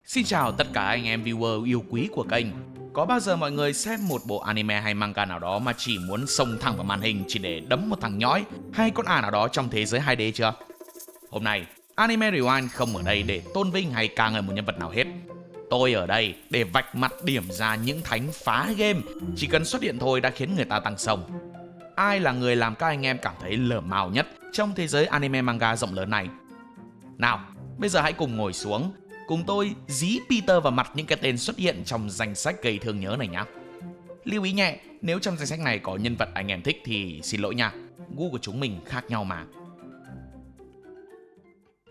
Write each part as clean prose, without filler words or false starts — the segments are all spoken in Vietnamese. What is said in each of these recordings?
Xin chào tất cả anh em viewer yêu quý của kênh. Có bao giờ mọi người xem một bộ anime hay manga nào đó mà chỉ muốn xông thẳng vào màn hình chỉ để đấm một thằng nhói hay con ả nào đó trong thế giới 2D chưa? Hôm nay, Anime Rewind không ở đây để tôn vinh hay ca ngợi một nhân vật nào hết. Tôi ở đây để vạch mặt điểm ra những thánh phá game chỉ cần xuất hiện thôi đã khiến người ta tăng sông. Ai là người làm các anh em cảm thấy lở mào nhất trong thế giới anime manga rộng lớn này? Nào, bây giờ hãy cùng ngồi xuống, cùng tôi dí Peter vào mặt những cái tên xuất hiện trong danh sách gây thương nhớ này nhé. Lưu ý nhẹ, nếu trong danh sách này có nhân vật anh em thích thì xin lỗi nha, gu của chúng mình khác nhau mà.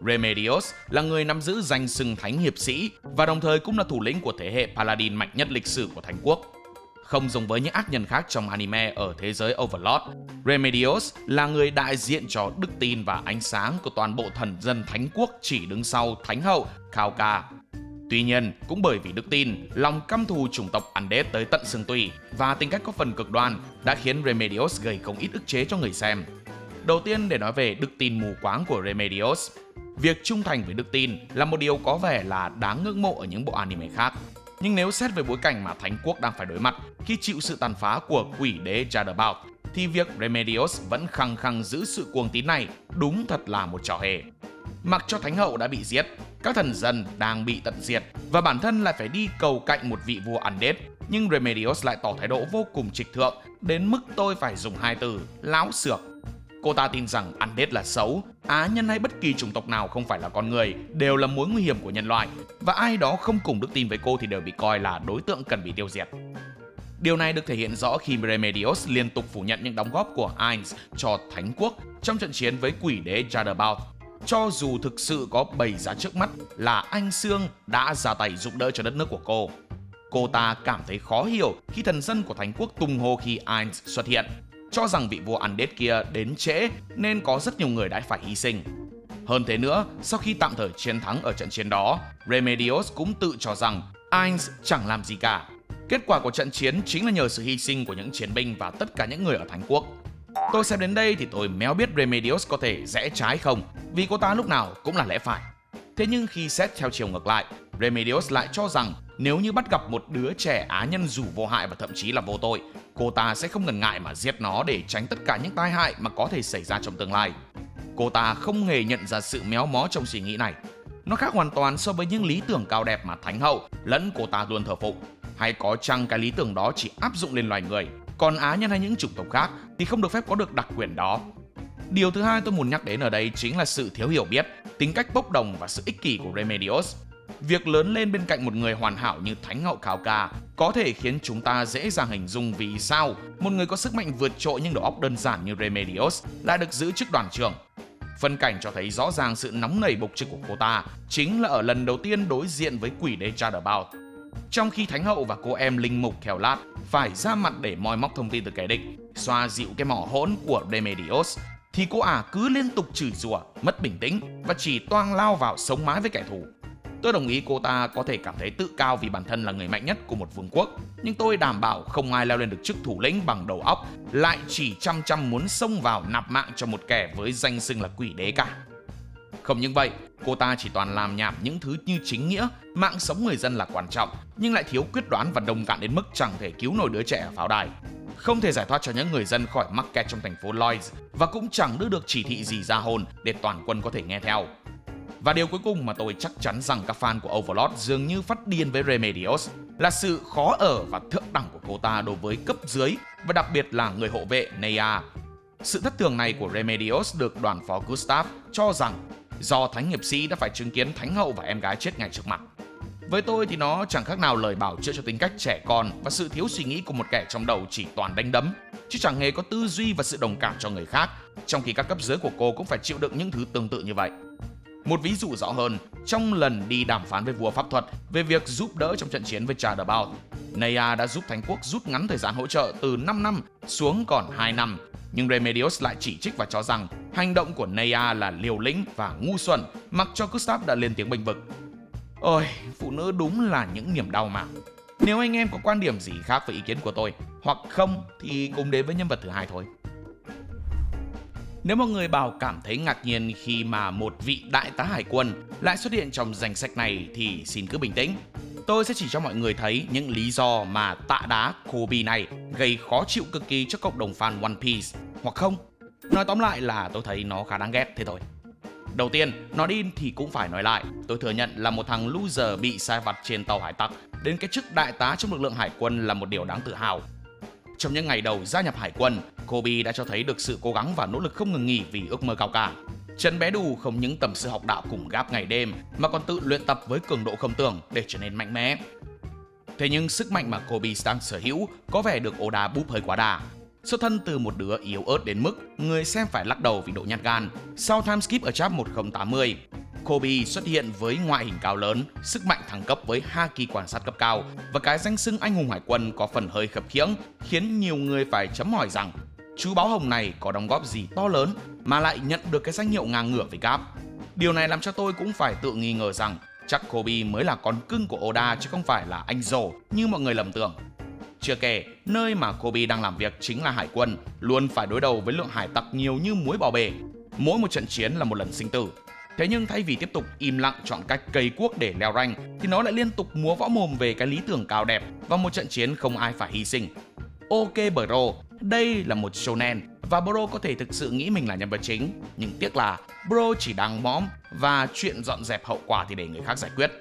Remedios là người nắm giữ danh xưng thánh hiệp sĩ và đồng thời cũng là thủ lĩnh của thế hệ Paladin mạnh nhất lịch sử của Thánh Quốc. Không giống với những ác nhân khác trong anime ở thế giới Overlord, Remedios là người đại diện cho đức tin và ánh sáng của toàn bộ thần dân Thánh Quốc chỉ đứng sau Thánh hậu Kauka. Tuy nhiên, cũng bởi vì đức tin, lòng căm thù chủng tộc Undead tới tận xương tủy và tính cách có phần cực đoan đã khiến Remedios gây không ít ức chế cho người xem. Đầu tiên để nói về đức tin mù quáng của Remedios. Việc trung thành với đức tin là một điều có vẻ là đáng ngưỡng mộ ở những bộ anime khác. Nhưng nếu xét về bối cảnh mà Thánh Quốc đang phải đối mặt khi chịu sự tàn phá của quỷ đế Jadderbout, thì việc Remedios vẫn khăng khăng giữ sự cuồng tín này đúng thật là một trò hề. Mặc cho Thánh hậu đã bị giết, các thần dân đang bị tận diệt và bản thân lại phải đi cầu cạnh một vị vua Undead, nhưng Remedios lại tỏ thái độ vô cùng trịch thượng đến mức tôi phải dùng hai từ láo xược. Cô ta tin rằng Undead là xấu, á nhân hay bất kỳ chủng tộc nào không phải là con người đều là mối nguy hiểm của nhân loại, và ai đó không cùng đức tin với cô thì đều bị coi là đối tượng cần bị tiêu diệt. Điều này được thể hiện rõ khi Remedios liên tục phủ nhận những đóng góp của Ainz cho Thánh Quốc trong trận chiến với quỷ đế Jadderbout, cho dù thực sự có bày ra trước mắt là anh Sương đã ra tay giúp đỡ cho đất nước của cô. Cô ta cảm thấy khó hiểu khi thần dân của Thánh Quốc tung hô khi Ainz xuất hiện, cho rằng vị vua Undead kia đến trễ nên có rất nhiều người đã phải hy sinh. Hơn thế nữa, sau khi tạm thời chiến thắng ở trận chiến đó, Remedios cũng tự cho rằng Ainz chẳng làm gì cả. Kết quả của trận chiến chính là nhờ sự hy sinh của những chiến binh và tất cả những người ở Thánh Quốc. Tôi xem đến đây thì tôi méo biết Remedios có thể rẽ trái không, vì cô ta lúc nào cũng là lẽ phải. Thế nhưng khi xét theo chiều ngược lại, Remedios lại cho rằng nếu như bắt gặp một đứa trẻ á nhân dù vô hại và thậm chí là vô tội, cô ta sẽ không ngần ngại mà giết nó để tránh tất cả những tai hại mà có thể xảy ra trong tương lai. Cô ta không hề nhận ra sự méo mó trong suy nghĩ này. Nó khác hoàn toàn so với những lý tưởng cao đẹp mà Thánh hậu lẫn cô ta luôn thờ phụng. Hay có chăng cái lý tưởng đó chỉ áp dụng lên loài người, còn á nhân hay những chủng tộc khác thì không được phép có được đặc quyền đó. Điều thứ hai tôi muốn nhắc đến ở đây chính là sự thiếu hiểu biết, tính cách bốc đồng và sự ích kỷ của Remedios. Việc lớn lên bên cạnh một người hoàn hảo như Thánh hậu Kauka có thể khiến chúng ta dễ dàng hình dung vì sao một người có sức mạnh vượt trội nhưng đầu óc đơn giản như Remedios lại được giữ chức đoàn trưởng. Phân cảnh cho thấy rõ ràng sự nóng nảy bộc trực của cô ta chính là ở lần đầu tiên đối diện với quỷ đế Jadderbout. Trong khi Thánh hậu và cô em linh mục Kellat phải ra mặt để moi móc thông tin từ kẻ địch, xoa dịu cái mỏ hỗn của Remedios, thì cô ả cứ liên tục chửi rủa, mất bình tĩnh và chỉ toang lao vào sống mái với kẻ thù. Tôi đồng ý cô ta có thể cảm thấy tự cao vì bản thân là người mạnh nhất của một vương quốc, nhưng tôi đảm bảo không ai leo lên được chức thủ lĩnh bằng đầu óc, lại chỉ chăm muốn xông vào nạp mạng cho một kẻ với danh xưng là quỷ đế cả. Không những vậy, cô ta chỉ toàn làm nhảm những thứ như chính nghĩa, mạng sống người dân là quan trọng, nhưng lại thiếu quyết đoán và đồng cạn đến mức chẳng thể cứu nổi đứa trẻ ở pháo đài. Không thể giải thoát cho những người dân khỏi mắc kẹt trong thành phố Lloyds và cũng chẳng đưa được chỉ thị gì ra hồn để toàn quân có thể nghe theo. Và điều cuối cùng mà tôi chắc chắn rằng các fan của Overlord dường như phát điên với Remedios là sự khó ở và thượng đẳng của cô ta đối với cấp dưới và đặc biệt là người hộ vệ Neya. Sự thất thường này của Remedios được đoàn phó Gustav cho rằng do thánh hiệp sĩ đã phải chứng kiến Thánh hậu và em gái chết ngay trước mặt. Với tôi thì nó chẳng khác nào lời bảo chữa cho tính cách trẻ con và sự thiếu suy nghĩ của một kẻ trong đầu chỉ toàn đánh đấm, chứ chẳng hề có tư duy và sự đồng cảm cho người khác, trong khi các cấp dưới của cô cũng phải chịu đựng những thứ tương tự như vậy. Một ví dụ rõ hơn, trong lần đi đàm phán với vua pháp thuật về việc giúp đỡ trong trận chiến với Jadderbout, Neya đã giúp Thánh Quốc rút ngắn thời gian hỗ trợ từ 5 năm xuống còn 2 năm, nhưng Remedios lại chỉ trích và cho rằng hành động của Neya là liều lĩnh và ngu xuẩn, mặc cho Gustav đã lên tiếng bênh vực. Ôi, phụ nữ đúng là những niềm đau mà. Nếu anh em có quan điểm gì khác với ý kiến của tôi, hoặc không thì cùng đến với nhân vật thứ hai thôi. Nếu mọi người bảo cảm thấy ngạc nhiên khi mà một vị đại tá hải quân lại xuất hiện trong danh sách này thì xin cứ bình tĩnh. Tôi sẽ chỉ cho mọi người thấy những lý do mà tạ đá Kobe này gây khó chịu cực kỳ cho cộng đồng fan One Piece, hoặc không. Nói tóm lại là tôi thấy nó khá đáng ghét thế thôi. Đầu tiên, nói đi thì cũng phải nói lại, tôi thừa nhận là một thằng loser bị sai vặt trên tàu hải tặc đến cái chức đại tá trong lực lượng hải quân là một điều đáng tự hào. Trong những ngày đầu gia nhập hải quân, Kobe đã cho thấy được sự cố gắng và nỗ lực không ngừng nghỉ vì ước mơ cao cả. Trần bé Đù không những tầm sư học đạo cùng gáp ngày đêm mà còn tự luyện tập với cường độ không tưởng để trở nên mạnh mẽ. Thế nhưng sức mạnh mà Kobe đang sở hữu có vẻ được Oda búp hơi quá đà. Xuất thân từ một đứa yếu ớt đến mức người xem phải lắc đầu vì độ nhát gan. Sau time skip ở chap 1080, Kobe xuất hiện với ngoại hình cao lớn, sức mạnh thăng cấp với haki quan sát cấp cao và cái danh xưng anh hùng hải quân có phần hơi khập khiễng, khiến nhiều người phải chấm hỏi rằng chú báo hồng này có đóng góp gì to lớn mà lại nhận được cái danh hiệu ngang ngửa với Cap. Điều này làm cho tôi cũng phải tự nghi ngờ rằng chắc Kobe mới là con cưng của Oda chứ không phải là anh rổ như mọi người lầm tưởng. Chưa kể, nơi mà Kobe đang làm việc chính là hải quân, luôn phải đối đầu với lượng hải tặc nhiều như muối bỏ bể. Mỗi một trận chiến là một lần sinh tử. Thế nhưng thay vì tiếp tục im lặng chọn cách cày cuốc để leo rank, thì nó lại liên tục múa võ mồm về cái lý tưởng cao đẹp và một trận chiến không ai phải hy sinh. Ok bro, đây là một shonen và bro có thể thực sự nghĩ mình là nhân vật chính, nhưng tiếc là bro chỉ đang mõm và chuyện dọn dẹp hậu quả thì để người khác giải quyết.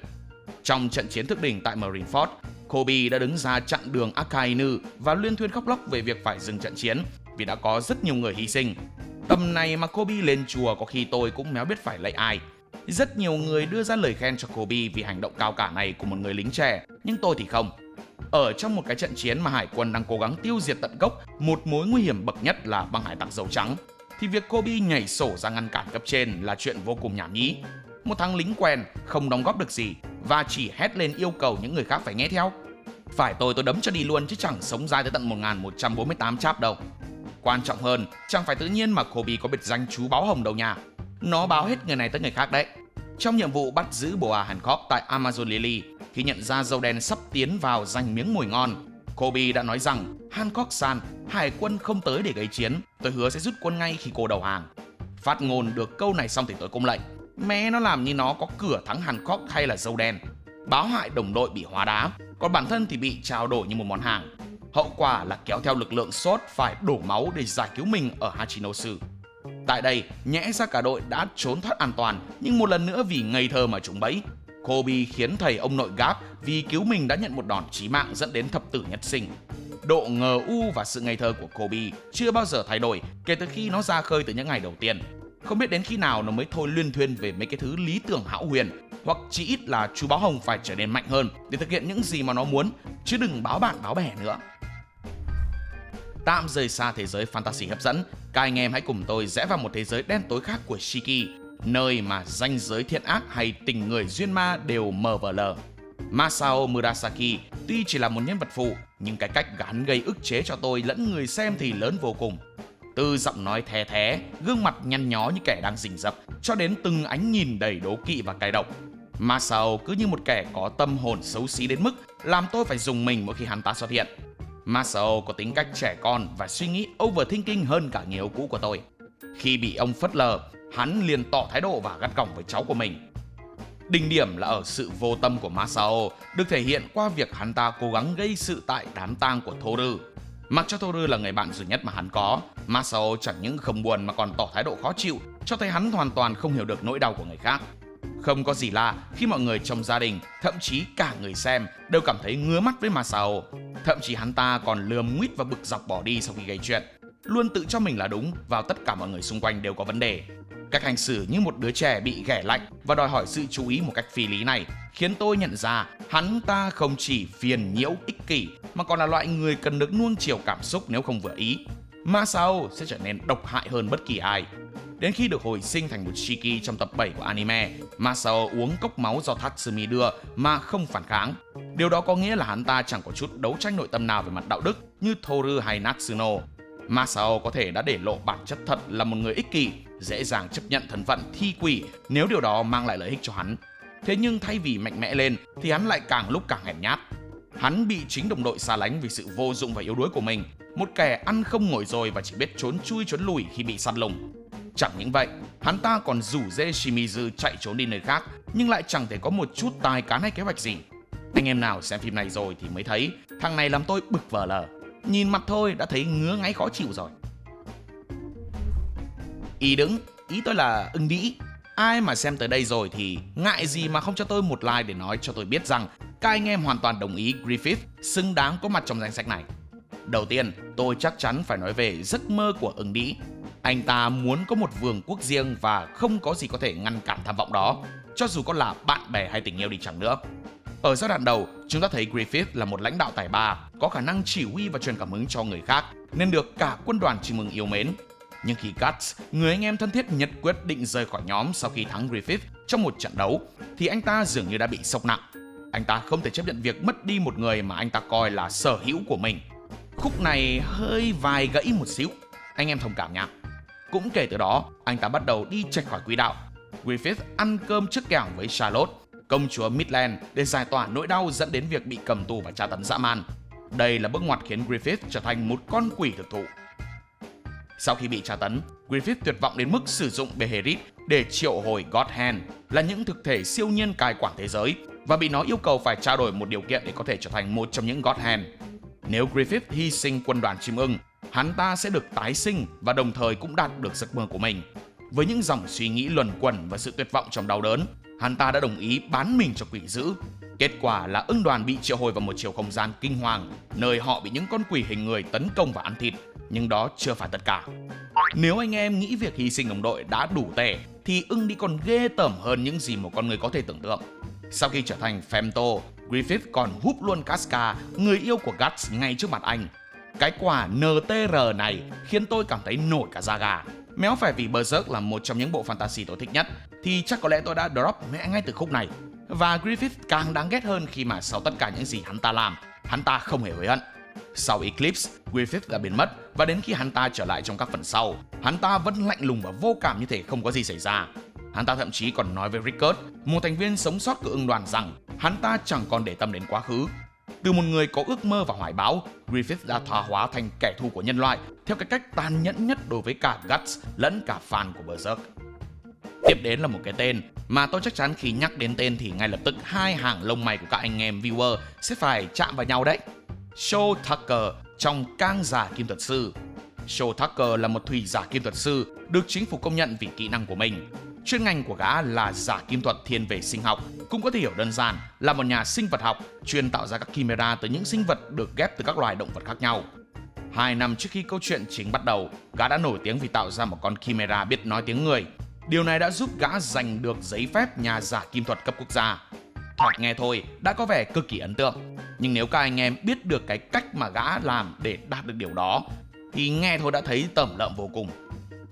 Trong trận chiến thức đỉnh tại Marineford, Kobe đã đứng ra chặn đường Akainu và luyên thuyên khóc lóc về việc phải dừng trận chiến vì đã có rất nhiều người hy sinh. Tầm này mà Kobe lên chùa có khi tôi cũng méo biết phải lạy ai. Rất nhiều người đưa ra lời khen cho Kobe vì hành động cao cả này của một người lính trẻ, nhưng tôi thì không. Ở trong một cái trận chiến mà hải quân đang cố gắng tiêu diệt tận gốc một mối nguy hiểm bậc nhất là băng hải tặc dầu trắng, thì việc Kobe nhảy sổ ra ngăn cản cấp trên là chuyện vô cùng nhảm nhí. Một thằng lính quen không đóng góp được gì và chỉ hét lên yêu cầu những người khác phải nghe theo. Phải tôi đấm cho đi luôn chứ chẳng sống dài tới tận 1148 chap đâu. Quan trọng hơn, chẳng phải tự nhiên mà Kobe có biệt danh chú báo hồng đâu nha. Nó báo hết người này tới người khác đấy. Trong nhiệm vụ bắt giữ Boa Hancock tại Amazon Lily, khi nhận ra dâu đen sắp tiến vào giành miếng mồi ngon, Kobe đã nói rằng Hancock-san, hải quân không tới để gây chiến, tôi hứa sẽ rút quân ngay khi cô đầu hàng. Phát ngôn được câu này xong thì tôi cung lệnh. Mẹ nó làm như nó có cửa thắng Hancock hay là dâu đen. Báo hại đồng đội bị hóa đá, còn bản thân thì bị trao đổi như một món hàng. Hậu quả là kéo theo lực lượng SWORD phải đổ máu để giải cứu mình ở Hachinosu. Tại đây, nhẽ ra cả đội đã trốn thoát an toàn, nhưng một lần nữa vì ngây thơ mà trúng bẫy. Kobe khiến thầy ông nội Gap vì cứu mình đã nhận một đòn chí mạng dẫn đến thập tử nhất sinh. Độ ngờ u và sự ngây thơ của Kobe chưa bao giờ thay đổi kể từ khi nó ra khơi từ những ngày đầu tiên. Không biết đến khi nào nó mới thôi luyên thuyên về mấy cái thứ lý tưởng hão huyền, hoặc chỉ ít là chú báo hồng phải trở nên mạnh hơn để thực hiện những gì mà nó muốn, chứ đừng báo bạn báo bè nữa. Tạm rời xa thế giới fantasy hấp dẫn, các anh em hãy cùng tôi rẽ vào một thế giới đen tối khác của Shiki, nơi mà ranh giới thiện ác hay tình người duyên ma đều mờ vờ lờ. Masao Murasaki tuy chỉ là một nhân vật phụ, nhưng cái cách gắn gây ức chế cho tôi lẫn người xem thì lớn vô cùng. Từ giọng nói thé thé, gương mặt nhăn nhó như kẻ đang rình rập, cho đến từng ánh nhìn đầy đố kỵ và cay độc, Masao cứ như một kẻ có tâm hồn xấu xí đến mức làm tôi phải rùng mình mỗi khi hắn ta xuất hiện. Masao có tính cách trẻ con và suy nghĩ overthinking hơn cả người yêu cũ của tôi. Khi bị ông phớt lờ, hắn liền tỏ thái độ và gắt gỏng với cháu của mình. Đỉnh điểm là ở sự vô tâm của Masao được thể hiện qua việc hắn ta cố gắng gây sự tại đám tang của Toru. Mặc cho Toru là người bạn duy nhất mà hắn có, Masao chẳng những không buồn mà còn tỏ thái độ khó chịu, cho thấy hắn hoàn toàn không hiểu được nỗi đau của người khác. Không có gì lạ khi mọi người trong gia đình, thậm chí cả người xem, đều cảm thấy ngứa mắt với Masao. Thậm chí hắn ta còn lườm nguýt và bực dọc bỏ đi sau khi gây chuyện, luôn tự cho mình là đúng và tất cả mọi người xung quanh đều có vấn đề. Cách hành xử như một đứa trẻ bị ghẻ lạnh và đòi hỏi sự chú ý một cách phi lý này khiến tôi nhận ra hắn ta không chỉ phiền nhiễu ích kỷ mà còn là loại người cần được nuông chiều cảm xúc nếu không vừa ý. Masao sẽ trở nên độc hại hơn bất kỳ ai. Đến khi được hồi sinh thành một Shiki trong tập 7 của anime, Masao uống cốc máu do Tatsumi đưa mà không phản kháng. Điều đó có nghĩa là hắn ta chẳng có chút đấu tranh nội tâm nào về mặt đạo đức như Toru hay Natsuno. Masao có thể đã để lộ bản chất thật là một người ích kỷ, dễ dàng chấp nhận thân phận thi quỷ nếu điều đó mang lại lợi ích cho hắn. Thế nhưng thay vì mạnh mẽ lên thì hắn lại càng lúc càng hèn nhát. Hắn bị chính đồng đội xa lánh vì sự vô dụng và yếu đuối của mình, một kẻ ăn không ngồi rồi và chỉ biết trốn chui trốn lùi khi bị săn lùng. Chẳng những vậy, hắn ta còn rủ dê Shimizu chạy trốn đi nơi khác, nhưng lại chẳng thể có một chút tài cán hay kế hoạch gì. Anh em nào xem phim này rồi thì mới thấy thằng này làm tôi bực vờ lờ. Nhìn mặt thôi đã thấy ngứa ngáy khó chịu rồi. Ý đứng, ý tôi là ưng đĩ. Ai mà xem tới đây rồi thì ngại gì mà không cho tôi một like để nói cho tôi biết rằng các anh em hoàn toàn đồng ý Griffith xứng đáng có mặt trong danh sách này. Đầu tiên, tôi chắc chắn phải nói về giấc mơ của ưng đĩ. Anh ta muốn có một vương quốc riêng và không có gì có thể ngăn cản tham vọng đó, cho dù có là bạn bè hay tình yêu đi chăng nữa. Ở giai đoạn đầu, chúng ta thấy Griffith là một lãnh đạo tài ba, có khả năng chỉ huy và truyền cảm hứng cho người khác, nên được cả quân đoàn chim ưng yêu mến. Nhưng khi Guts, người anh em thân thiết nhất quyết định rời khỏi nhóm sau khi thắng Griffith trong một trận đấu, thì anh ta dường như đã bị sốc nặng. Anh ta không thể chấp nhận việc mất đi một người mà anh ta coi là sở hữu của mình. Khúc này hơi vài gãy một xíu, anh em thông cảm nha. Cũng kể từ đó, anh ta bắt đầu đi chệch khỏi quỹ đạo. Griffith ăn cơm trước kèo với Charlotte, công chúa Midland, để giải tỏa nỗi đau dẫn đến việc bị cầm tù và tra tấn dã man. Đây là bước ngoặt khiến Griffith trở thành một con quỷ thực thụ. Sau khi bị tra tấn, Griffith tuyệt vọng đến mức sử dụng Beherit để triệu hồi God Hand, là những thực thể siêu nhiên cai quản thế giới, và bị nó yêu cầu phải trao đổi một điều kiện để có thể trở thành một trong những God Hand. Nếu Griffith hy sinh quân đoàn chim ưng, hắn ta sẽ được tái sinh và đồng thời cũng đạt được giấc mơ của mình. Với những dòng suy nghĩ luẩn quẩn và sự tuyệt vọng trong đau đớn, hắn ta đã đồng ý bán mình cho quỷ dữ. Kết quả là ưng đoàn bị triệu hồi vào một chiều không gian kinh hoàng, nơi họ bị những con quỷ hình người tấn công và ăn thịt. Nhưng đó chưa phải tất cả. Nếu anh em nghĩ việc hy sinh đồng đội đã đủ tệ, thì ưng đi còn ghê tởm hơn những gì một con người có thể tưởng tượng. Sau khi trở thành Femto, Griffith còn húp luôn Casca, người yêu của Guts, ngay trước mặt anh. Cái quả NTR này khiến tôi cảm thấy nổi cả da gà. Méo phải vì Berserk là một trong những bộ fantasy tôi thích nhất, thì chắc có lẽ tôi đã drop mẹ ngay từ khúc này. Và Griffith càng đáng ghét hơn khi mà sau tất cả những gì hắn ta làm, hắn ta không hề hối hận. Sau Eclipse, Griffith đã biến mất, và đến khi hắn ta trở lại trong các phần sau, hắn ta vẫn lạnh lùng và vô cảm như thể không có gì xảy ra. Hắn ta thậm chí còn nói với Rickard, một thành viên sống sót của ưng đoàn, rằng hắn ta chẳng còn để tâm đến quá khứ. Từ một người có ước mơ và hoài bão, Griffith đã thoái hóa thành kẻ thù của nhân loại theo cái cách tàn nhẫn nhất đối với cả Guts lẫn cả fan của Berserk. Tiếp đến là một cái tên mà tôi chắc chắn khi nhắc đến tên thì ngay lập tức hai hàng lông mày của các anh em viewer sẽ phải chạm vào nhau đấy. Shaw Tucker trong Cang giả kim thuật sư. Shaw Tucker là một thủy giả kim thuật sư được chính phủ công nhận vì kỹ năng của mình. Chuyên ngành của gã là giả kim thuật thiên về sinh học, cũng có thể hiểu đơn giản là một nhà sinh vật học chuyên tạo ra các chimera từ những sinh vật được ghép từ các loài động vật khác nhau. 2 năm trước khi câu chuyện chính bắt đầu, gã đã nổi tiếng vì tạo ra một con chimera biết nói tiếng người. Điều này đã giúp gã giành được giấy phép nhà giả kim thuật cấp quốc gia. Thoạt nghe thôi đã có vẻ cực kỳ ấn tượng, nhưng nếu các anh em biết được cái cách mà gã làm để đạt được điều đó thì nghe thôi đã thấy tởm lợm vô cùng.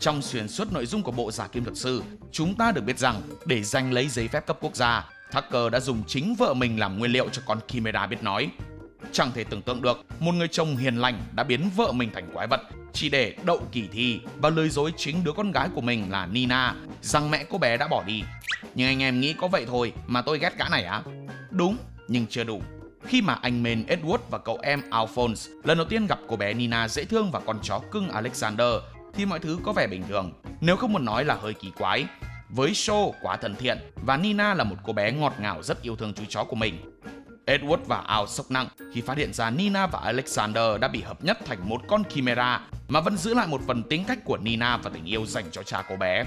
Trong xuyên suốt nội dung của bộ giả kim thuật sư, chúng ta được biết rằng để giành lấy giấy phép cấp quốc gia, Tucker đã dùng chính vợ mình làm nguyên liệu cho con chimera biết nói. Chẳng thể tưởng tượng được một người chồng hiền lành đã biến vợ mình thành quái vật chỉ để đậu kỳ thi và lừa dối chính đứa con gái của mình là Nina rằng mẹ cô bé đã bỏ đi. Nhưng anh em nghĩ có vậy thôi mà tôi ghét gã này á? Đúng, nhưng chưa đủ. Khi mà anh main Edward và cậu em Alphonse lần đầu tiên gặp cô bé Nina dễ thương và con chó cưng Alexander thì mọi thứ có vẻ bình thường, nếu không muốn nói là hơi kỳ quái. Với Shaw quá thân thiện và Nina là một cô bé ngọt ngào rất yêu thương chú chó của mình. Edward và Al sốc nặng khi phát hiện ra Nina và Alexander đã bị hợp nhất thành một con chimera mà vẫn giữ lại một phần tính cách của Nina và tình yêu dành cho cha cô bé.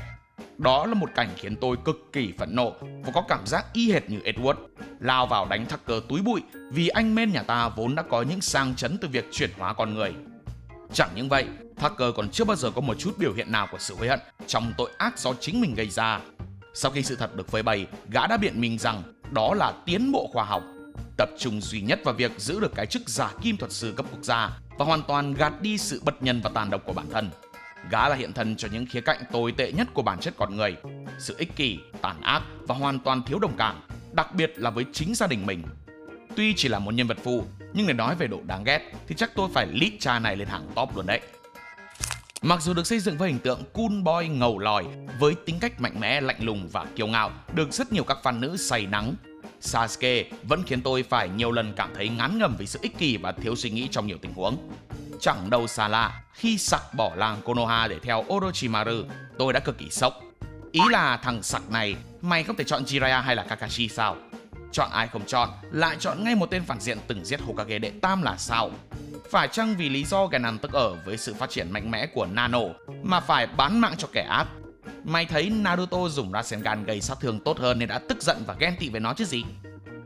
Đó là một cảnh khiến tôi cực kỳ phẫn nộ và có cảm giác y hệt như Edward, lao vào đánh Tucker túi bụi vì anh main nhà ta vốn đã có những sang chấn từ việc chuyển hóa con người. Chẳng những vậy, Tucker còn chưa bao giờ có một chút biểu hiện nào của sự hối hận trong tội ác do chính mình gây ra. Sau khi sự thật được phơi bày, gã đã biện minh rằng đó là tiến bộ khoa học, tập trung duy nhất vào việc giữ được cái chức giả kim thuật sư cấp quốc gia và hoàn toàn gạt đi sự bất nhân và tàn độc của bản thân. Gã là hiện thân cho những khía cạnh tồi tệ nhất của bản chất con người, sự ích kỷ, tàn ác và hoàn toàn thiếu đồng cảm, đặc biệt là với chính gia đình mình. Tuy chỉ là một nhân vật phụ, nhưng để nói về độ đáng ghét thì chắc tôi phải list cha này lên hàng top luôn đấy. Mặc dù được xây dựng với hình tượng cool boy ngầu lòi với tính cách mạnh mẽ, lạnh lùng và kiêu ngạo, được rất nhiều các fan nữ say nắng, Sasuke vẫn khiến tôi phải nhiều lần cảm thấy ngán ngẩm vì sự ích kỷ và thiếu suy nghĩ trong nhiều tình huống. Chẳng đâu xa lạ, khi Sặc bỏ làng Konoha để theo Orochimaru, tôi đã cực kỳ sốc. Ý là thằng Sặc này, mày không thể chọn Jiraiya hay là Kakashi sao? Chọn ai không chọn, lại chọn ngay một tên phản diện từng giết Hokage đệ tam là sao? Phải chăng vì lý do ghen ăn tức ở với sự phát triển mạnh mẽ của Nano mà phải bán mạng cho kẻ ác? Mày thấy Naruto dùng Rasengan gây sát thương tốt hơn nên đã tức giận và ghen tị với nó chứ gì?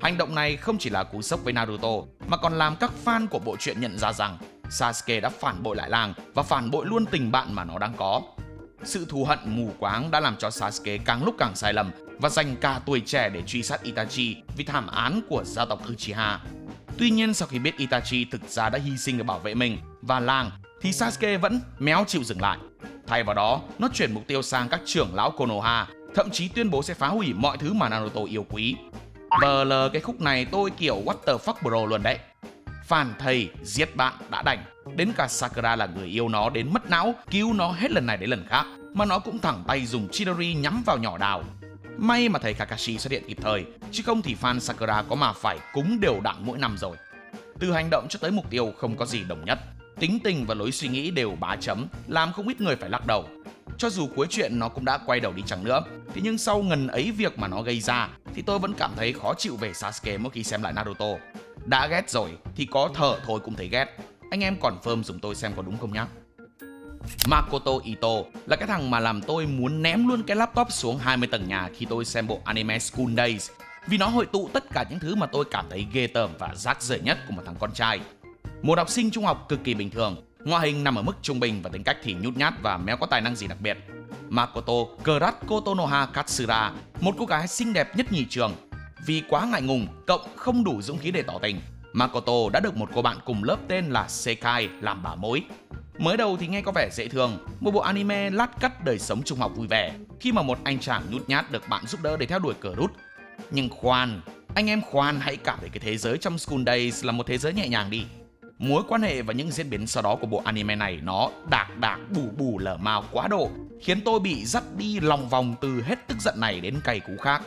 Hành động này không chỉ là cú sốc với Naruto mà còn làm các fan của bộ truyện nhận ra rằng Sasuke đã phản bội lại làng và phản bội luôn tình bạn mà nó đang có. Sự thù hận mù quáng đã làm cho Sasuke càng lúc càng sai lầm và dành cả tuổi trẻ để truy sát Itachi vì thảm án của gia tộc Uchiha. Tuy nhiên sau khi biết Itachi thực ra đã hy sinh để bảo vệ mình và làng thì Sasuke vẫn méo chịu dừng lại. Thay vào đó, nó chuyển mục tiêu sang các trưởng lão Konoha, thậm chí tuyên bố sẽ phá hủy mọi thứ mà Naruto yêu quý. BL cái khúc này tôi kiểu what the fuck bro luôn đấy. Phản thầy giết bạn đã đành, đến cả Sakura là người yêu nó đến mất não, cứu nó hết lần này đến lần khác, mà nó cũng thẳng tay dùng Chidori nhắm vào nhỏ đào. May mà thầy Kakashi xuất hiện kịp thời, chứ không thì fan Sakura có mà phải cúng đều đặn mỗi năm rồi. Từ hành động cho tới mục tiêu không có gì đồng nhất, tính tình và lối suy nghĩ đều bá chấm, làm không ít người phải lắc đầu. Cho dù cuối chuyện nó cũng đã quay đầu đi chăng nữa, thế nhưng sau ngần ấy việc mà nó gây ra thì tôi vẫn cảm thấy khó chịu về Sasuke mỗi khi xem lại Naruto. Đã ghét rồi thì có thở thôi cũng thấy ghét. Anh em confirm dùm tôi xem có đúng không nhá. Makoto Ito là cái thằng mà làm tôi muốn ném luôn cái laptop xuống 20 tầng nhà khi tôi xem bộ anime School Days, vì nó hội tụ tất cả những thứ mà tôi cảm thấy ghê tởm và rác rưởi nhất của một thằng con trai. Một học sinh trung học cực kỳ bình thường, ngoại hình nằm ở mức trung bình và tính cách thì nhút nhát và méo có tài năng gì đặc biệt. Makoto crush Kotonoha Katsura, một cô gái xinh đẹp nhất nhì trường. Vì quá ngại ngùng, cộng không đủ dũng khí để tỏ tình, Makoto đã được một cô bạn cùng lớp tên là Sekai làm bà mối. Mới đầu thì nghe có vẻ dễ thương, một bộ anime lát cắt đời sống trung học vui vẻ khi mà một anh chàng nhút nhát được bạn giúp đỡ để theo đuổi cờ rút. Nhưng khoan, anh em khoan, hãy cảm thấy cái thế giới trong School Days là một thế giới nhẹ nhàng đi. Mối quan hệ và những diễn biến sau đó của bộ anime này nó đạc bù bù lở mào quá độ, khiến tôi bị dắt đi lòng vòng từ hết tức giận này đến cay cú khác.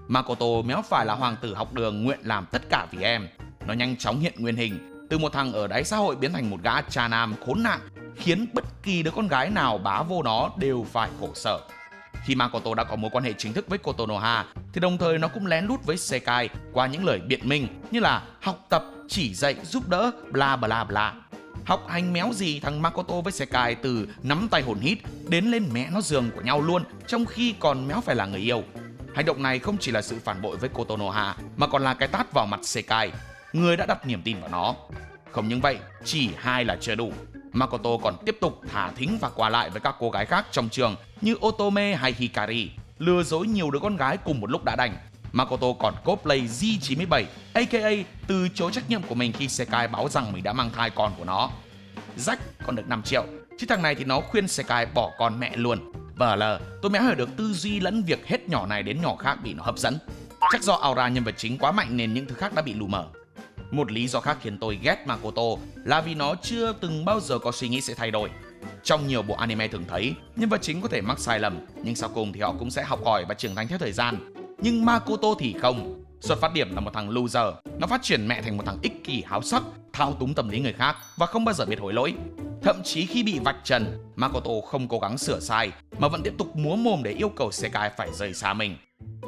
Makoto méo phải là hoàng tử học đường nguyện làm tất cả vì em. Nó nhanh chóng hiện nguyên hình, từ một thằng ở đáy xã hội biến thành một gã cha nam khốn nạn, khiến bất kỳ đứa con gái nào bá vô nó đều phải khổ sở. Khi Makoto đã có mối quan hệ chính thức với Kotonoha thì đồng thời nó cũng lén lút với Sekai qua những lời biện minh như là học tập, chỉ dạy, giúp đỡ, bla bla bla. Học hành méo gì thằng Makoto với Sekai từ nắm tay hồn hít đến lên mẹ nó giường của nhau luôn, trong khi còn méo phải là người yêu. Hành động này không chỉ là sự phản bội với Kotonoha mà còn là cái tát vào mặt Sekai, người đã đặt niềm tin vào nó. Không những vậy, chỉ hai là chưa đủ. Makoto còn tiếp tục thả thính và qua lại với các cô gái khác trong trường như Otome hay Hikari, lừa dối nhiều đứa con gái cùng một lúc đã đành. Makoto còn cosplay G97, aka từ chối trách nhiệm của mình khi Sekai báo rằng mình đã mang thai con của nó. Rách còn được 5 triệu, chứ thằng này thì nó khuyên Sekai bỏ con mẹ luôn. VL, tôi mới hiểu được tư duy lẫn việc hết nhỏ này đến nhỏ khác bị nó hấp dẫn. Chắc do aura nhân vật chính quá mạnh nên những thứ khác đã bị lù mờ. Một lý do khác khiến tôi ghét Makoto là vì nó chưa từng bao giờ có suy nghĩ sẽ thay đổi. Trong nhiều bộ anime thường thấy, nhân vật chính có thể mắc sai lầm, nhưng sau cùng thì họ cũng sẽ học hỏi và trưởng thành theo thời gian. Nhưng Makoto thì không. Xuất phát điểm là một thằng loser, nó phát triển mẹ thành một thằng ích kỷ háo sắc, thao túng tâm lý người khác và không bao giờ biết hối lỗi. Thậm chí khi bị vạch trần, Makoto không cố gắng sửa sai mà vẫn tiếp tục múa mồm để yêu cầu Sekai phải rời xa mình.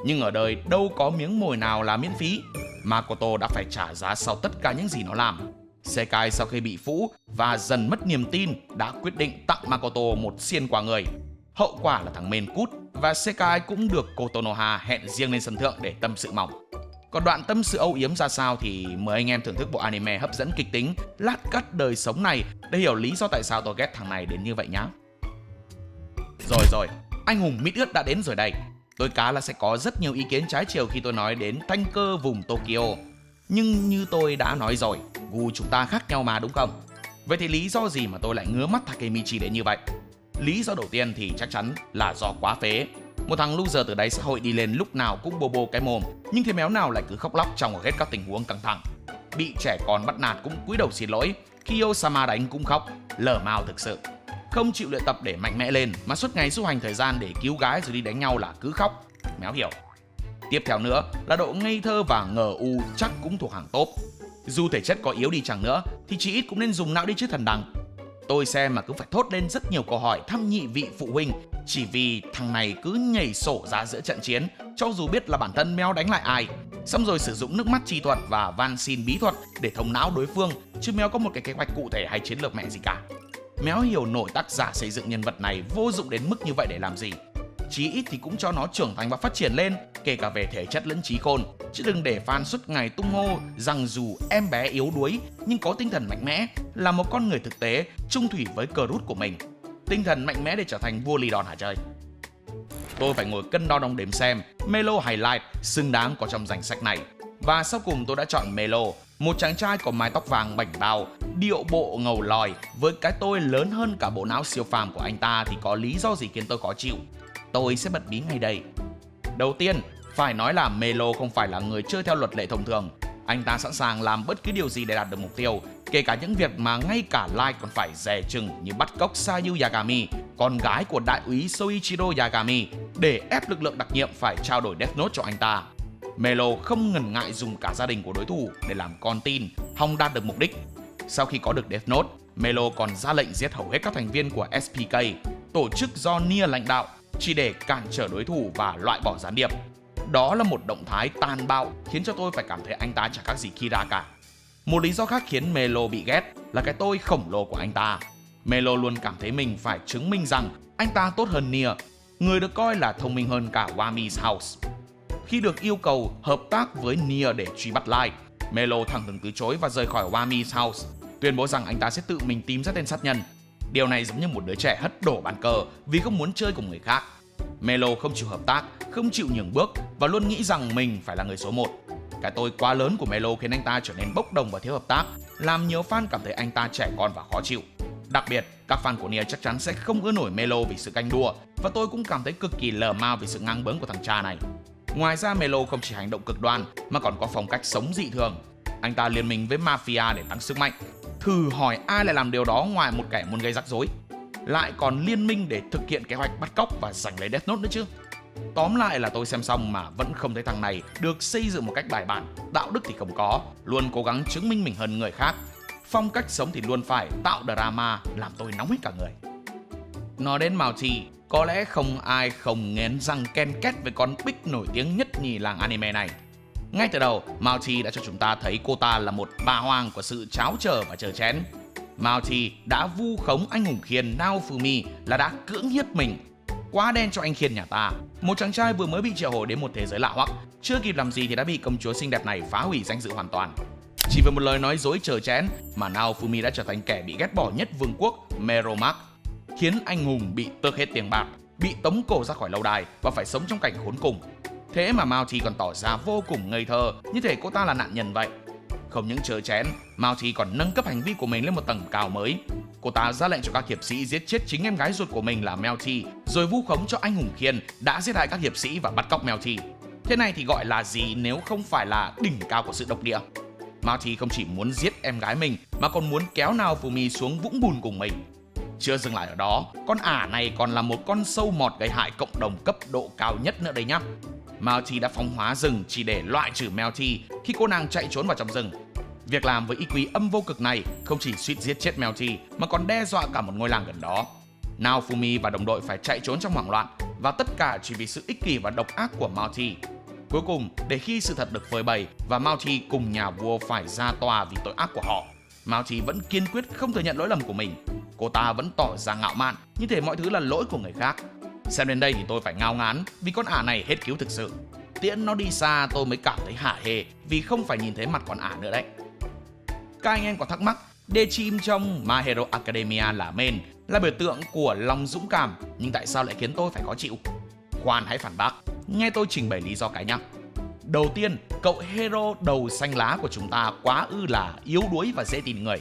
Nhưng ở đời đâu có miếng mồi nào là miễn phí. Makoto đã phải trả giá sau tất cả những gì nó làm. Sekai sau khi bị phũ và dần mất niềm tin đã quyết định tặng Makoto một xiên quà người. Hậu quả là thằng main cút và Sekai cũng được Kotonoha hẹn riêng lên sân thượng để tâm sự mỏng. Còn đoạn tâm sự âu yếm ra sao thì mời anh em thưởng thức bộ anime hấp dẫn kịch tính lát cắt đời sống này để hiểu lý do tại sao tôi ghét thằng này đến như vậy nhá. Rồi, anh hùng mít ướt đã đến rồi đây. Tôi cá là sẽ có rất nhiều ý kiến trái chiều khi tôi nói đến thanh cơ vùng Tokyo. Nhưng như tôi đã nói rồi, gu chúng ta khác nhau mà đúng không? Vậy thì lý do gì mà tôi lại ngứa mắt Takemichi đến như vậy? Lý do đầu tiên thì chắc chắn là do quá phế. Một thằng loser từ đáy xã hội đi lên lúc nào cũng bô bô cái mồm, nhưng thế méo nào lại cứ khóc lóc trong hầu hết các tình huống căng thẳng. Bị trẻ con bắt nạt cũng cúi đầu xin lỗi, khi Osama đánh cũng khóc, lở mào thực sự. Không chịu luyện tập để mạnh mẽ lên mà suốt ngày du hành thời gian để cứu gái rồi đi đánh nhau là cứ khóc, méo hiểu. Tiếp theo nữa là độ ngây thơ và ngờ u chắc cũng thuộc hàng top. Dù thể chất có yếu đi chẳng nữa thì chỉ ít cũng nên dùng não đi chứ thần đằng. Tôi xem mà cứ phải thốt lên rất nhiều câu hỏi thăm nhị vị phụ huynh, chỉ vì thằng này cứ nhảy sổ ra giữa trận chiến, cho dù biết là bản thân Mel đánh lại ai. Xong rồi sử dụng nước mắt chi thuật và van xin bí thuật để thông não đối phương, chứ Mel có một cái kế hoạch cụ thể hay chiến lược mẹ gì cả. Méo hiểu nổi tác giả xây dựng nhân vật này vô dụng đến mức như vậy để làm gì. Chí ít thì cũng cho nó trưởng thành và phát triển lên, kể cả về thể chất lẫn trí khôn, chứ đừng để fan suốt ngày tung hô rằng dù em bé yếu đuối nhưng có tinh thần mạnh mẽ, là một con người thực tế, trung thủy với cờ rút của mình. Tinh thần mạnh mẽ để trở thành vua lì đòn hả chơi. Tôi phải ngồi cân đo đong đếm xem Melo hay Light xứng đáng có trong danh sách này. Và sau cùng tôi đã chọn Melo, một chàng trai có mái tóc vàng bảnh bao, điệu bộ ngầu lòi, với cái tôi lớn hơn cả bộ não siêu phàm của anh ta thì có lý do gì khiến tôi khó chịu. Tôi sẽ bật mí ngay đây. Đầu tiên, phải nói là Melo không phải là người chơi theo luật lệ thông thường. Anh ta sẵn sàng làm bất cứ điều gì để đạt được mục tiêu, kể cả những việc mà ngay cả Light còn phải dè chừng, như bắt cóc Sayu Yagami, con gái của đại úy Soichiro Yagami, để ép lực lượng đặc nhiệm phải trao đổi Death Note cho anh ta. Melo không ngần ngại dùng cả gia đình của đối thủ để làm con tin, hòng đạt được mục đích. Sau khi có được Death Note, Melo còn ra lệnh giết hầu hết các thành viên của SPK, tổ chức do Nia lãnh đạo, chỉ để cản trở đối thủ và loại bỏ gián điệp. Đó là một động thái tàn bạo khiến cho tôi phải cảm thấy anh ta chẳng khác gì Kira cả. Một lý do khác khiến Melo bị ghét là cái tôi khổng lồ của anh ta. Melo luôn cảm thấy mình phải chứng minh rằng anh ta tốt hơn Nia, người được coi là thông minh hơn cả Wami's House. Khi được yêu cầu hợp tác với Nia để truy bắt Light, Melo thẳng thừng từ chối và rời khỏi Wami's House, tuyên bố rằng anh ta sẽ tự mình tìm ra tên sát nhân. Điều này giống như một đứa trẻ hất đổ bàn cờ vì không muốn chơi cùng người khác. Melo không chịu hợp tác, không chịu nhường bước và luôn nghĩ rằng mình phải là người số 1. Cái tôi quá lớn của Melo khiến anh ta trở nên bốc đồng và thiếu hợp tác, làm nhiều fan cảm thấy anh ta trẻ con và khó chịu. Đặc biệt, các fan của Nia chắc chắn sẽ không ưa nổi Melo vì sự ganh đua, và tôi cũng cảm thấy cực kỳ lờ ma vì sự ngang bướng của thằng cha này. Ngoài ra, Melo không chỉ hành động cực đoan mà còn có phong cách sống dị thường. Anh ta liên minh với mafia để tăng sức mạnh. Thử hỏi ai lại làm điều đó ngoài một kẻ muốn gây rắc rối. Lại còn liên minh để thực hiện kế hoạch bắt cóc và giành lấy Death Note nữa chứ. Tóm lại là tôi xem xong mà vẫn không thấy thằng này được xây dựng một cách bài bản, đạo đức thì không có, luôn cố gắng chứng minh mình hơn người khác. Phong cách sống thì luôn phải tạo drama, làm tôi nóng hết cả người. Nói đến Mao Chi, có lẽ không ai không nghiến răng ken két với con Bích nổi tiếng nhất nhì làng anime này. Ngay từ đầu, Mao Chi đã cho chúng ta thấy cô ta là một bà hoàng của sự cháo chờ và chờ chén. Mao Chi đã vu khống anh hùng Khiên Naofumi là đã cưỡng hiếp mình. Quá đen cho anh Khiên nhà ta, một chàng trai vừa mới bị triệu hồi đến một thế giới lạ hoắc, chưa kịp làm gì thì đã bị công chúa xinh đẹp này phá hủy danh dự hoàn toàn. Chỉ với một lời nói dối chờ chén mà Naofumi đã trở thành kẻ bị ghét bỏ nhất vương quốc Meromach, khiến anh hùng bị tước hết tiền bạc, bị tống cổ ra khỏi lâu đài và phải sống trong cảnh khốn cùng. Thế mà Mao Chi còn tỏ ra vô cùng ngây thơ, như thể cô ta là nạn nhân vậy. Không những chờ chén, Mao Chi còn nâng cấp hành vi của mình lên một tầng cao mới. Cô ta ra lệnh cho các hiệp sĩ giết chết chính em gái ruột của mình là Mel Chi, rồi vu khống cho anh hùng Khiên đã giết hại các hiệp sĩ và bắt cóc Mel Chi. Thế này thì gọi là gì nếu không phải là đỉnh cao của sự độc địa? Mao Chi không chỉ muốn giết em gái mình mà còn muốn kéo Naofumi xuống vũng bùn cùng mình. Chưa dừng lại ở đó, con ả này còn là một con sâu mọt gây hại cộng đồng cấp độ cao nhất nữa đấy nhá. Mao Chi đã phóng hóa rừng chỉ để loại trừ Mel Chi khi cô nàng chạy trốn vào trong rừng. Việc làm với IQ âm vô cực này không chỉ suýt giết chết Mel Chi mà còn đe dọa cả một ngôi làng gần đó. Naofumi và đồng đội phải chạy trốn trong hoảng loạn, và tất cả chỉ vì sự ích kỷ và độc ác của Mao Chi. Cuối cùng, để khi sự thật được phơi bày và Mao Chi cùng nhà vua phải ra tòa vì tội ác của họ, Mao Chi vẫn kiên quyết không thừa nhận lỗi lầm của mình. Cô ta vẫn tỏ ra ngạo mạn, như thể mọi thứ là lỗi của người khác. Xem đến đây thì tôi phải ngao ngán vì con ả này hết cứu thực sự. Tiễn nó đi xa tôi mới cảm thấy hả hê vì không phải nhìn thấy mặt con ả nữa đấy. Các anh em có thắc mắc, Dechim trong My Hero Academia là main, là biểu tượng của lòng dũng cảm, nhưng tại sao lại khiến tôi phải khó chịu? Khoan hãy phản bác, nghe tôi trình bày lý do cái nhá. Đầu tiên, cậu hero đầu xanh lá của chúng ta quá ư là yếu đuối và dễ tin người.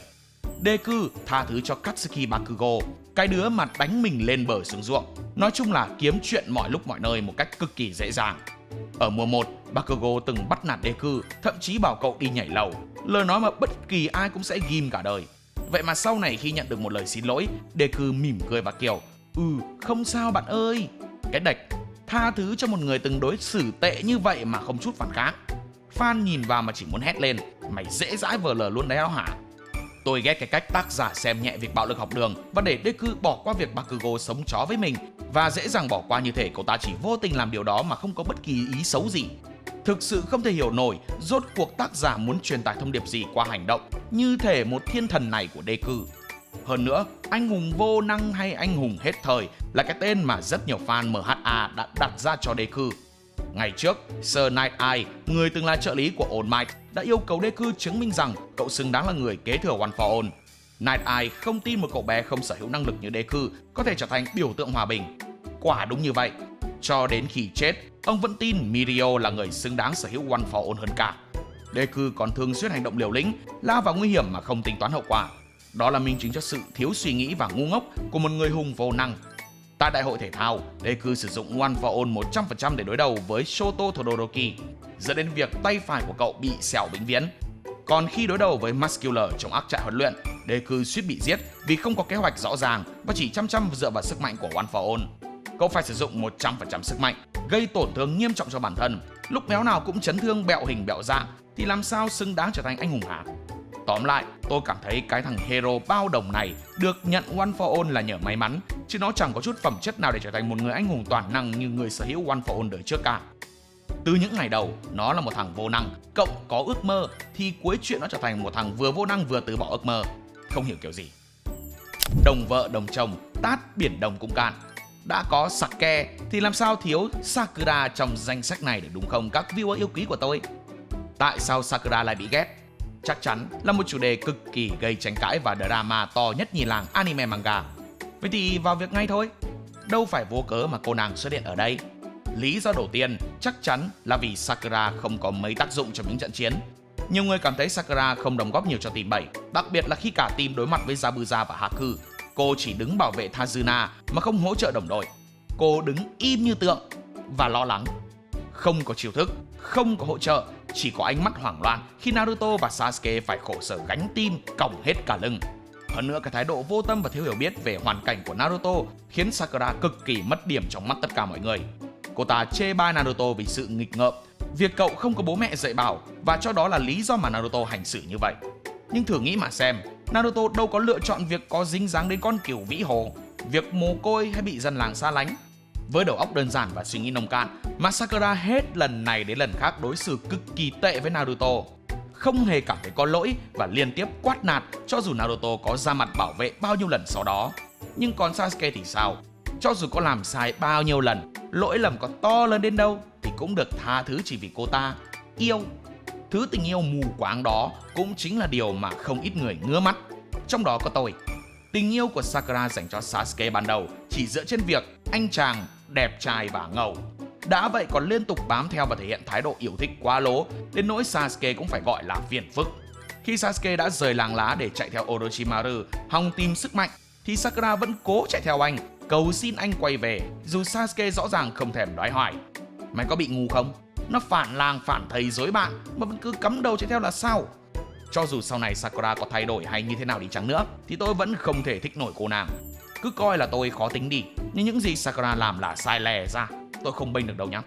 Deku tha thứ cho Katsuki Bakugo, cái đứa mà đánh mình lên bờ xuống ruộng. Nói chung là kiếm chuyện mọi lúc mọi nơi một cách cực kỳ dễ dàng. Ở mùa 1, Bakugo từng bắt nạt Deku, thậm chí bảo cậu đi nhảy lầu, lời nói mà bất kỳ ai cũng sẽ ghim cả đời. Vậy mà sau này khi nhận được một lời xin lỗi, Deku mỉm cười và kiểu không sao bạn ơi. Cái đạch, tha thứ cho một người từng đối xử tệ như vậy mà không chút phản kháng. Fan nhìn vào mà chỉ muốn hét lên, mày dễ dãi vờ lờ luôn đấy hả? Tôi ghét cái cách tác giả xem nhẹ việc bạo lực học đường và để Deku bỏ qua việc Bakugo sống chó với mình, và dễ dàng bỏ qua như thể cậu ta chỉ vô tình làm điều đó mà không có bất kỳ ý xấu gì. Thực sự không thể hiểu nổi rốt cuộc tác giả muốn truyền tải thông điệp gì qua hành động như thể một thiên thần này của Deku. Hơn nữa, anh hùng vô năng hay anh hùng hết thời là cái tên mà rất nhiều fan MHA đã đặt ra cho Deku. Ngày trước, Sir Night Eye, người từng là trợ lý của All Might, đã yêu cầu Deku chứng minh rằng cậu xứng đáng là người kế thừa One for All. Night Eye không tin một cậu bé không sở hữu năng lực như Deku có thể trở thành biểu tượng hòa bình. Quả đúng như vậy. Cho đến khi chết, ông vẫn tin Mirio là người xứng đáng sở hữu One for All hơn cả. Deku còn thường xuyên hành động liều lĩnh, lao vào nguy hiểm mà không tính toán hậu quả. Đó là minh chứng cho sự thiếu suy nghĩ và ngu ngốc của một người hùng vô năng. Tại đại hội thể thao, Deku sử dụng One for All 100% để đối đầu với Shoto Todoroki, dẫn đến việc tay phải của cậu bị sẹo vĩnh viễn. Còn khi đối đầu với Muscular trong ác trại huấn luyện, Deku suýt bị giết vì không có kế hoạch rõ ràng và chỉ chăm dựa vào sức mạnh của One for All. Cậu phải sử dụng 100% sức mạnh, gây tổn thương nghiêm trọng cho bản thân, lúc béo nào cũng chấn thương bẹo hình bẹo dạng, thì làm sao xứng đáng trở thành anh hùng hả? Tóm lại, tôi cảm thấy cái thằng hero bao đồng này được nhận One for All là nhờ may mắn, chứ nó chẳng có chút phẩm chất nào để trở thành một người anh hùng toàn năng như người sở hữu One for All đời trước cả. Từ những ngày đầu, nó là một thằng vô năng, cộng có ước mơ, thì cuối chuyện nó trở thành một thằng vừa vô năng vừa từ bỏ ước mơ. Không hiểu kiểu gì. Đồng vợ đồng chồng, tát biển Đông cũng cạn. Đã có Sake thì làm sao thiếu Sakura trong danh sách này được đúng không các viewer yêu quý của tôi? Tại sao Sakura lại bị ghét? Chắc chắn là một chủ đề cực kỳ gây tranh cãi và drama to nhất nhì làng anime manga. Vậy thì vào việc ngay thôi. Đâu phải vô cớ mà cô nàng xuất hiện ở đây. Lý do đầu tiên chắc chắn là vì Sakura không có mấy tác dụng trong những trận chiến. Nhiều người cảm thấy Sakura không đóng góp nhiều cho team 7, đặc biệt là khi cả team đối mặt với Zabuza và Haku. Cô chỉ đứng bảo vệ Thazuna mà không hỗ trợ đồng đội. Cô đứng im như tượng và lo lắng. Không có chiêu thức, không có hỗ trợ, chỉ có ánh mắt hoảng loạn khi Naruto và Sasuke phải khổ sở gánh team còng hết cả lưng. Hơn nữa, cái thái độ vô tâm và thiếu hiểu biết về hoàn cảnh của Naruto khiến Sakura cực kỳ mất điểm trong mắt tất cả mọi người. Cô ta chê bai Naruto vì sự nghịch ngợm, việc cậu không có bố mẹ dạy bảo, và cho đó là lý do mà Naruto hành xử như vậy. Nhưng thử nghĩ mà xem, Naruto đâu có lựa chọn việc có dính dáng đến con cừu vĩ hồ, việc mồ côi hay bị dân làng xa lánh. Với đầu óc đơn giản và suy nghĩ nông cạn mà Sakura hết lần này đến lần khác đối xử cực kỳ tệ với Naruto, không hề cảm thấy có lỗi và liên tiếp quát nạt cho dù Naruto có ra mặt bảo vệ bao nhiêu lần sau đó. Nhưng còn Sasuke thì sao? Cho dù có làm sai bao nhiêu lần, lỗi lầm có to lớn đến đâu thì cũng được tha thứ chỉ vì cô ta yêu. Thứ tình yêu mù quáng đó cũng chính là điều mà không ít người ngứa mắt. Trong đó có tôi. Tình yêu của Sakura dành cho Sasuke ban đầu chỉ dựa trên việc anh chàng đẹp trai và ngầu. Đã vậy còn liên tục bám theo và thể hiện thái độ yêu thích quá lố, đến nỗi Sasuke cũng phải gọi là phiền phức. Khi Sasuke đã rời làng lá để chạy theo Orochimaru hòng tìm sức mạnh, thì Sakura vẫn cố chạy theo anh, cầu xin anh quay về, dù Sasuke rõ ràng không thèm đoái hoài. Mày có bị ngu không? Nó phản làng phản thầy dối bạn mà vẫn cứ cắm đầu chạy theo là sao? Cho dù sau này Sakura có thay đổi hay như thế nào đi chăng nữa thì tôi vẫn không thể thích nổi cô nàng. Cứ coi là tôi khó tính đi, nhưng những gì Sakura làm là sai lè ra, tôi không bênh được đâu nhá.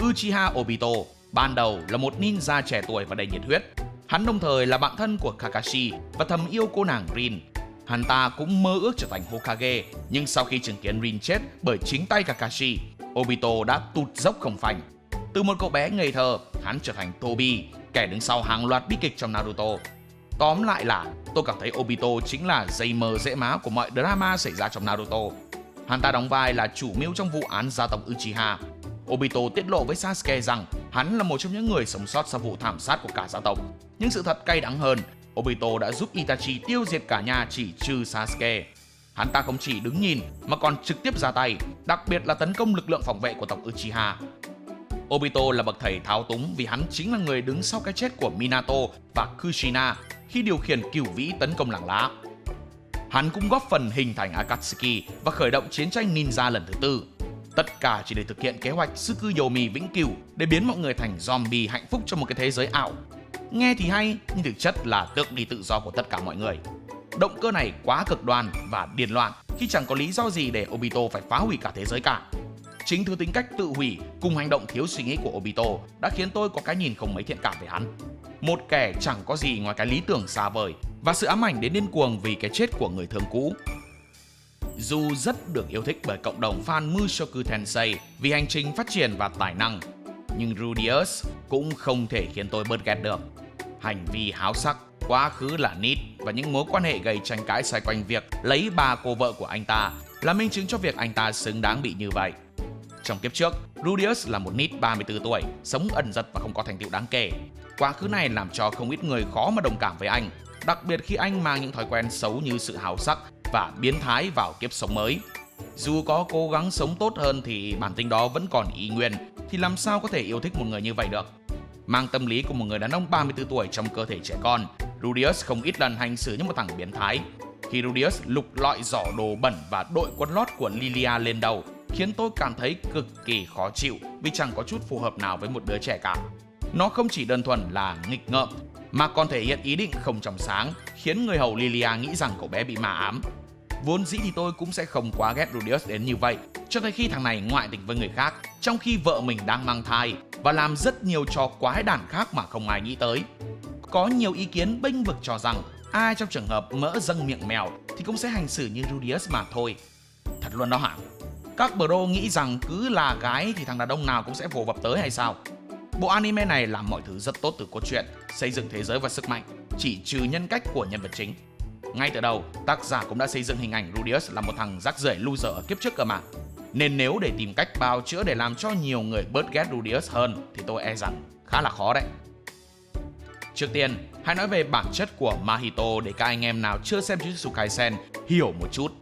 Uchiha Obito ban đầu là một ninja trẻ tuổi và đầy nhiệt huyết. Hắn đồng thời là bạn thân của Kakashi và thầm yêu cô nàng Rin. Hắn ta cũng mơ ước trở thành Hokage, nhưng sau khi chứng kiến Rin chết bởi chính tay Kakashi, Obito đã tụt dốc không phanh. Từ một cậu bé ngây thơ, hắn trở thành Tobi, kẻ đứng sau hàng loạt bi kịch trong Naruto. Tóm lại là tôi cảm thấy Obito chính là dây mờ dễ má của mọi drama xảy ra trong Naruto. Hắn ta đóng vai là chủ mưu trong vụ án gia tộc Uchiha. Obito tiết lộ với Sasuke rằng hắn là một trong những người sống sót sau vụ thảm sát của cả gia tộc. Nhưng sự thật cay đắng hơn, Obito đã giúp Itachi tiêu diệt cả nhà chỉ trừ Sasuke. Hắn ta không chỉ đứng nhìn mà còn trực tiếp ra tay, đặc biệt là tấn công lực lượng phòng vệ của tộc Uchiha. Obito là bậc thầy thao túng vì hắn chính là người đứng sau cái chết của Minato và Kushina khi điều khiển cửu vĩ tấn công làng lá. Hắn cũng góp phần hình thành Akatsuki và khởi động chiến tranh ninja lần thứ tư. Tất cả chỉ để thực hiện kế hoạch Tsukuyomi vĩnh cửu để biến mọi người thành zombie hạnh phúc trong một cái thế giới ảo. Nghe thì hay, nhưng thực chất là tước đi tự do của tất cả mọi người. Động cơ này quá cực đoan và điên loạn khi chẳng có lý do gì để Obito phải phá hủy cả thế giới cả. Chính thứ tính cách tự hủy cùng hành động thiếu suy nghĩ của Obito đã khiến tôi có cái nhìn không mấy thiện cảm về hắn. Một kẻ chẳng có gì ngoài cái lý tưởng xa vời, và sự ám ảnh đến điên cuồng vì cái chết của người thương cũ. Dù rất được yêu thích bởi cộng đồng fan Mushoku Tensei vì hành trình phát triển và tài năng, nhưng Rudeus cũng không thể khiến tôi bớt ghét được. Hành vi háo sắc, quá khứ là nít và những mối quan hệ gây tranh cãi xoay quanh việc lấy bà cô vợ của anh ta là minh chứng cho việc anh ta xứng đáng bị như vậy. Trong kiếp trước, Rudeus là một nít 34 tuổi, sống ẩn dật và không có thành tựu đáng kể. Quá khứ này làm cho không ít người khó mà đồng cảm với anh, đặc biệt khi anh mang những thói quen xấu như sự háo sắc và biến thái vào kiếp sống mới. Dù có cố gắng sống tốt hơn thì bản tính đó vẫn còn y nguyên, thì làm sao có thể yêu thích một người như vậy được. Mang tâm lý của một người đàn ông 34 tuổi trong cơ thể trẻ con, Rudeus không ít lần hành xử như một thằng biến thái. Khi Rudeus lục lọi giỏ đồ bẩn và đội quần lót của Lilia lên đầu, khiến tôi cảm thấy cực kỳ khó chịu vì chẳng có chút phù hợp nào với một đứa trẻ cả. Nó không chỉ đơn thuần là nghịch ngợm, mà còn thể hiện ý định không trong sáng, khiến người hầu Lilia nghĩ rằng cậu bé bị ma ám. Vốn dĩ thì tôi cũng sẽ không quá ghét Rudeus đến như vậy, cho tới khi thằng này ngoại tình với người khác, trong khi vợ mình đang mang thai và làm rất nhiều trò quái đản khác mà không ai nghĩ tới. Có nhiều ý kiến bênh vực cho rằng ai trong trường hợp mỡ dâng miệng mèo thì cũng sẽ hành xử như Rudeus mà thôi. Thật luôn đó hả? Các bro nghĩ rằng cứ là gái thì thằng đàn ông nào cũng sẽ vồ vập tới hay sao? Bộ anime này làm mọi thứ rất tốt từ cốt truyện, xây dựng thế giới và sức mạnh, chỉ trừ nhân cách của nhân vật chính. Ngay từ đầu, tác giả cũng đã xây dựng hình ảnh Rudeus là một thằng rác rưởi loser ở kiếp trước cơ mà. Nên nếu để tìm cách bào chữa để làm cho nhiều người bớt ghét Rudeus hơn thì tôi e rằng khá là khó đấy. Trước tiên, hãy nói về bản chất của Mahito để các anh em nào chưa xem Jujutsu Kaisen hiểu một chút.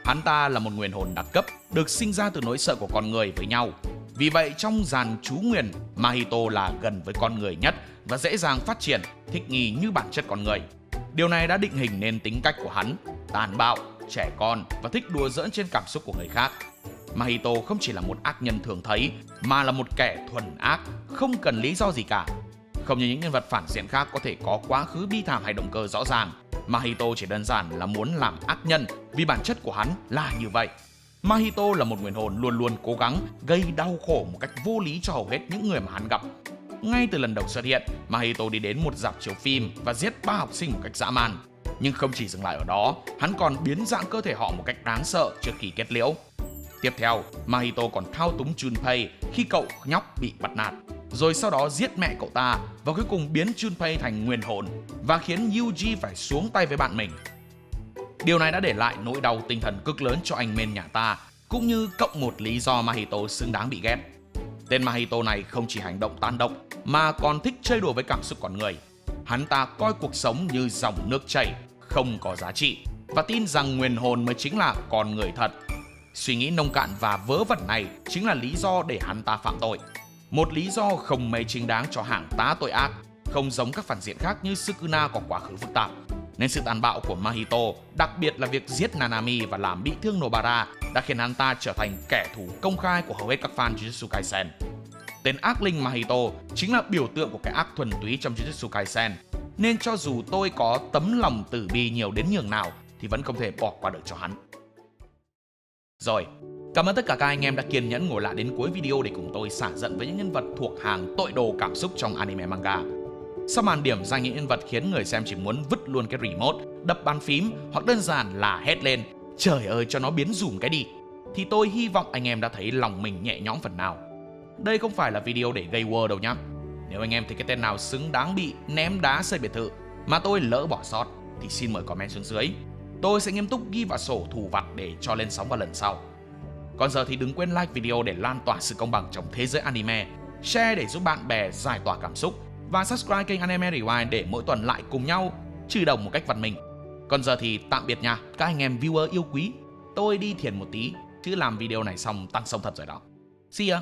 Hắn ta là một nguyền hồn đặc cấp, được sinh ra từ nỗi sợ của con người với nhau. Vì vậy trong dàn chú nguyền, Mahito là gần với con người nhất và dễ dàng phát triển, thích nghi như bản chất con người. Điều này đã định hình nên tính cách của hắn, tàn bạo, trẻ con và thích đùa giỡn trên cảm xúc của người khác. Mahito không chỉ là một ác nhân thường thấy, mà là một kẻ thuần ác, không cần lý do gì cả. Không như những nhân vật phản diện khác có thể có quá khứ bi thảm hay động cơ rõ ràng, Mahito chỉ đơn giản là muốn làm ác nhân vì bản chất của hắn là như vậy. Mahito là một nguyền hồn luôn luôn cố gắng gây đau khổ một cách vô lý cho hầu hết những người mà hắn gặp. Ngay từ lần đầu xuất hiện, Mahito đi đến một rạp chiếu phim và giết 3 học sinh một cách dã man. Nhưng không chỉ dừng lại ở đó, hắn còn biến dạng cơ thể họ một cách đáng sợ trước khi kết liễu. Tiếp theo, Mahito còn thao túng Junpei khi cậu nhóc bị bắt nạt, rồi sau đó giết mẹ cậu ta và cuối cùng biến Junpei thành nguyền hồn và khiến Yuji phải xuống tay với bạn mình. Điều này đã để lại nỗi đau tinh thần cực lớn cho anh men nhà ta, cũng như cộng một lý do Mahito xứng đáng bị ghét. Tên Mahito này không chỉ hành động tàn độc mà còn thích chơi đùa với cảm xúc con người. Hắn ta coi cuộc sống như dòng nước chảy, không có giá trị và tin rằng nguyền hồn mới chính là con người thật. Suy nghĩ nông cạn và vớ vẩn này chính là lý do để hắn ta phạm tội. Một lý do không mấy chính đáng cho hạng tá tội ác, không giống các phản diện khác như Sukuna có quá khứ phức tạp. Nên sự tàn bạo của Mahito, đặc biệt là việc giết Nanami và làm bị thương Nobara, đã khiến hắn ta trở thành kẻ thù công khai của hầu hết các fan Jujutsu Kaisen. Tên ác linh Mahito chính là biểu tượng của cái ác thuần túy trong Jujutsu Kaisen, nên cho dù tôi có tấm lòng từ bi nhiều đến nhường nào thì vẫn không thể bỏ qua được cho hắn. Rồi, cảm ơn tất cả các anh em đã kiên nhẫn ngồi lại đến cuối video để cùng tôi xả giận với những nhân vật thuộc hàng tội đồ cảm xúc trong anime manga. Sau màn điểm danh những nhân vật khiến người xem chỉ muốn vứt luôn cái remote, đập bàn phím hoặc đơn giản là hét lên trời ơi cho nó biến dùm cái đi, thì tôi hy vọng anh em đã thấy lòng mình nhẹ nhõm phần nào. Đây không phải là video để gây war đâu nhá. Nếu anh em thấy cái tên nào xứng đáng bị ném đá xây biệt thự mà tôi lỡ bỏ sót thì xin mời comment xuống dưới. Tôi sẽ nghiêm túc ghi vào sổ thù vặt để cho lên sóng vào lần sau. Còn giờ thì đừng quên like video để lan tỏa sự công bằng trong thế giới anime, share để giúp bạn bè giải tỏa cảm xúc và subscribe kênh Anime Rewind để mỗi tuần lại cùng nhau trừ đồng một cách văn minh. Còn giờ thì tạm biệt nha các anh em viewer yêu quý. Tôi đi thiền một tí chứ làm video này xong tăng sông thật rồi đó. See ya.